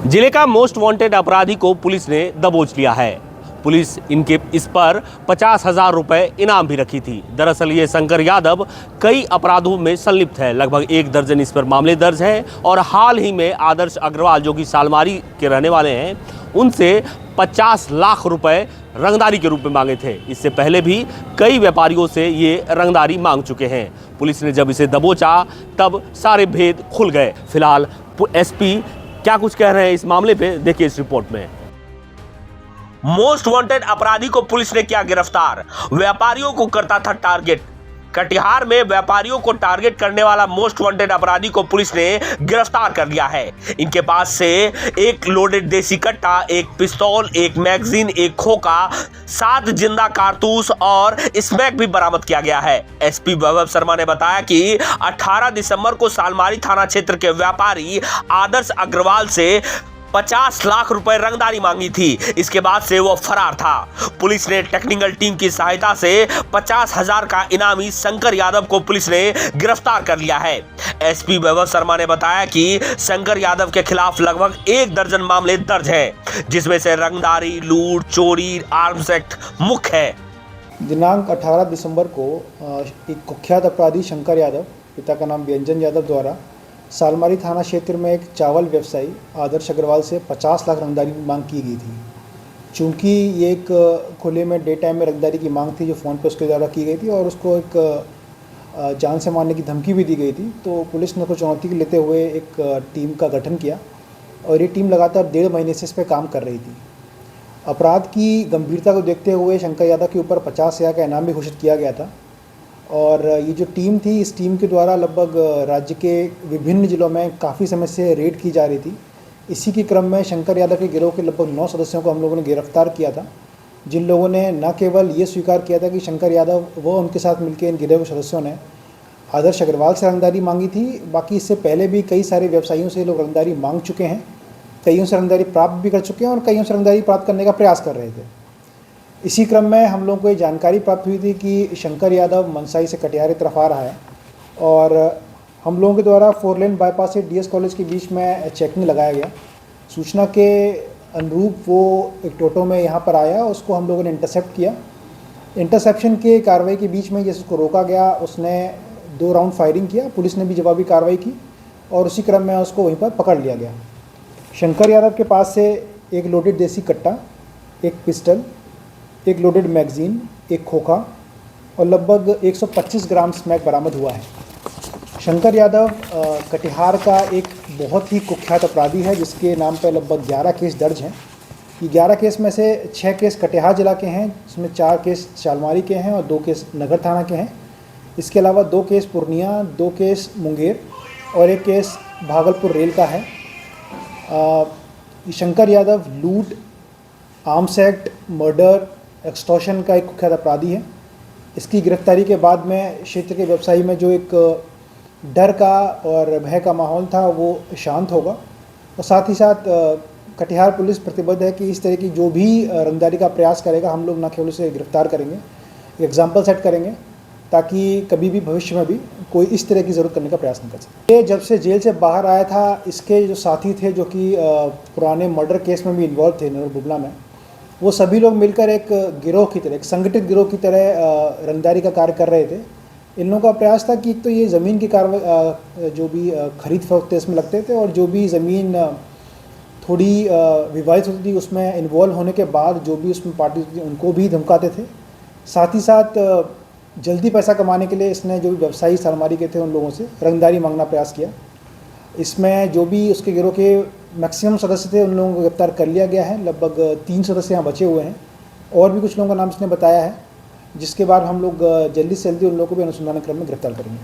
जिले का most wanted अपराधी को पुलिस ने दबोच लिया है। पुलिस इस पर 50,000 रुपए इनाम भी रखी थी। दरअसल ये शंकर यादव कई अपराधों में संलिप्त है। लगभग 1 दर्जन इस पर मामले दर्ज हैं और हाल ही में आदर्श अग्रवाल, जो कि सालमारी के रहने वाले हैं, उनसे 50 लाख रुपए रंगदारी के रूप में मांगे थे। इससे पहले भी कई व्यापारियों से ये रंगदारी मांग चुके हैं। पुलिस ने जब इसे दबोचा तब सारे भेद खुल गए। फिलहाल एसपी क्या कुछ कह रहे हैं इस मामले पे, देखिए इस रिपोर्ट में। मोस्ट वांटेड अपराधी को पुलिस ने किया गिरफ्तार। व्यापारियों को करता था टारगेट। कटिहार में व्यापारियों को टारगेट करने वाला मोस्ट वांटेड अपराधी को पुलिस ने गिरफ्तार कर लिया है। इनके पास से एक लोडेड देसी कट्टा, एक पिस्तौल, एक मैगजीन, एक खोखा, 7 जिंदा कारतूस और स्मैक भी बरामद किया गया है। एसपी वैभव शर्मा ने बताया कि 18 दिसंबर को सालमारी थाना क्षेत्र के व्यापारी आदर्श अग्रवाल से 50 लाख रुपए रंगदारी मांगी थी। इसके बाद से वो फरार था। पुलिस ने टेक्निकल टीम की सहायता से 50,000 का इनामी शंकर यादव को पुलिस ने गिरफ्तार कर लिया है। एसपी वैभव शर्मा ने बताया कि शंकर यादव के खिलाफ लगभग 1 दर्जन मामले दर्ज हैं, जिसमें से रंगदारी, लूट, चोरी, आर्म्स एक्ट मुख्य है। दिनांक 18 दिसंबर को एक कुख्यात अपराधी शंकर यादव, पिता का नाम व्यंजन यादव, द्वारा सालमारी थाना क्षेत्र में एक चावल व्यवसायी आदर्श अग्रवाल से 50 लाख रंगदारी की मांग की गई थी। चूँकि ये एक खुले में डे टाइम में रंगदारी की मांग थी जो फ़ोन पे उसके द्वारा की गई थी और उसको एक जान से मारने की धमकी भी दी गई थी, तो पुलिस ने को चुनौती को लेते हुए एक टीम का गठन किया और ये टीम लगातार 1.5 महीने से इस पर काम कर रही थी। अपराध की गंभीरता को देखते हुए शंकर यादव के ऊपर 50,000 का इनाम भी घोषित किया गया था और ये जो टीम थी, इस टीम के द्वारा लगभग राज्य के विभिन्न जिलों में काफ़ी समय से रेड की जा रही थी। इसी के क्रम में शंकर यादव के गिरोह के लगभग 9 सदस्यों को हम लोगों ने गिरफ्तार किया था, जिन लोगों ने न केवल ये स्वीकार किया था कि शंकर यादव व उनके साथ मिलकर इन गिरोह के सदस्यों ने आदर्श अग्रवाल से रंगदारी मांगी थी, बाकी इससे पहले भी कई सारे व्यवसायियों से लोग रंगदारी मांग चुके हैं। कईयों से रंगदारी प्राप्त भी कर चुके हैं और कईयों से रंगदारी प्राप्त करने का प्रयास कर रहे थे। इसी क्रम में हम लोगों को ये जानकारी प्राप्त हुई थी कि शंकर यादव मनसाई से कटिहार की तरफ आ रहा है और हम लोगों के द्वारा 4 लेन बाईपास से डीएस कॉलेज के बीच में चेकिंग लगाया गया। सूचना के अनुरूप वो एक टोटो में यहाँ पर आया, उसको हम लोगों ने इंटरसेप्ट किया। इंटरसेप्शन के कार्रवाई के बीच में जैसे उसको रोका गया, उसने 2 राउंड फायरिंग किया। पुलिस ने भी जवाबी कार्रवाई की और उसी क्रम में उसको वहीं पर पकड़ लिया गया। शंकर यादव के पास से एक लोडेड देसी कट्टा, एक पिस्टल, एक लोडेड मैगजीन, एक खोखा और लगभग 125 ग्राम स्मैक बरामद हुआ है। शंकर यादव कटिहार का एक बहुत ही कुख्यात अपराधी है, जिसके नाम पर लगभग 11 केस दर्ज हैं। ये 11 केस में से 6 केस कटिहार जिला के हैं, जिसमें 4 केस सालमारी के हैं और 2 केस नगर थाना के हैं। इसके अलावा 2 केस पूर्णिया, 2 केस मुंगेर और 1 केस भागलपुर रेल का है। शंकर यादव लूट, आर्म्स एक्ट, मर्डर, एक्सटॉर्शन का एक कुख्यात अपराधी है। इसकी गिरफ्तारी के बाद में क्षेत्र के व्यवसायी में जो एक डर का और भय का माहौल था वो शांत होगा और साथ ही साथ कटिहार पुलिस प्रतिबद्ध है कि इस तरह की जो भी रंगदारी का प्रयास करेगा, हम लोग न केवल उसे गिरफ्तार करेंगे, एग्जाम्पल सेट करेंगे ताकि कभी भी भविष्य में भी कोई इस तरह की ज़रूरत करने का प्रयास नहीं कर सके। ये जब से जेल से बाहर आया था, इसके जो साथी थे जो कि पुराने मर्डर केस में भी इन्वॉल्व थे नगर बुबला में, वो सभी लोग मिलकर एक गिरोह की तरह, एक संगठित गिरोह की तरह रंगदारी का कार्य कर रहे थे। इन लोगों का प्रयास था कि एक तो ये ज़मीन की कार्रवाई जो भी खरीद फरोख्त इसमें लगते थे और जो भी ज़मीन थोड़ी विवादित होती थी उसमें इन्वॉल्व होने के बाद जो भी उसमें पार्टी थी उनको भी धमकाते थे। साथ ही साथ जल्दी पैसा कमाने के लिए इसने जो भी व्यवसायी सालमारी के थे उन लोगों से रंगदारी मांगना प्रयास किया। इसमें जो भी उसके गिरोह के मैक्सिमम सदस्य थे उन लोगों को गिरफ्तार कर लिया गया है। लगभग 3 सदस्य यहाँ बचे हुए हैं और भी कुछ लोगों का नाम इसने बताया है, जिसके बाद हम लोग जल्दी से जल्दी उन लोगों को भी अनुसंधान क्रम में गिरफ्तार करेंगे।